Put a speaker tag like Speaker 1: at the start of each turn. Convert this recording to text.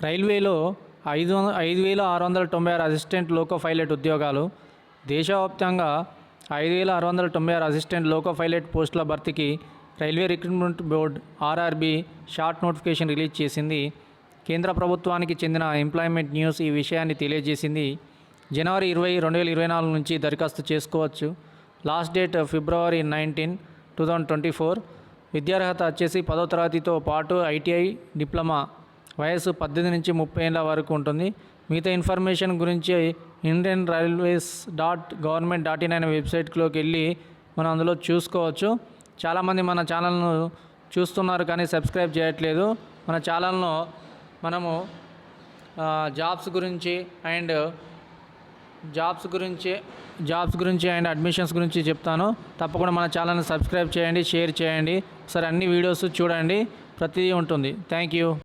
Speaker 1: రైల్వేలో 5,696 assistant loco pilot ఉద్యోగాలు. దేశవ్యాప్తంగా 5,696 అసిస్టెంట్ లోకో పైలట్ పోస్టుల భర్తీకి railway recruitment board RRB short notification release చేసింది. కేంద్ర ప్రభుత్వానికి చెందిన ఎంప్లాయ్మెంట్ న్యూస్ ఈ విషయాన్ని తెలియజేసింది. జనవరి 20, 2024 నుంచి దరఖాస్తు చేసుకోవచ్చు. Last date February 19, 2024. విద్యార్హత వచ్చేసి 10వ తరగతితో పాటు ఐటీఐ, డిప్లొమా. వయసు 18 నుంచి 30 ఏళ్ళ వరకు ఉంటుంది. మిగతా ఇన్ఫర్మేషన్ గురించి indianrailways.government.in అనే వెబ్సైట్లోకి వెళ్ళి మనం అందులో చూసుకోవచ్చు. చాలామంది మన ఛానల్ను చూస్తున్నారు కానీ సబ్స్క్రైబ్ చేయట్లేదు. మన ఛానల్ను మనము జాబ్స్ గురించి అండ్ అడ్మిషన్స్ గురించి చెప్తాను. తప్పకుండా మన ఛానల్ని సబ్స్క్రైబ్ చేయండి, షేర్ చేయండి. ఒకసారి అన్ని వీడియోస్ చూడండి, ప్రతిదీ ఉంటుంది. Thank you.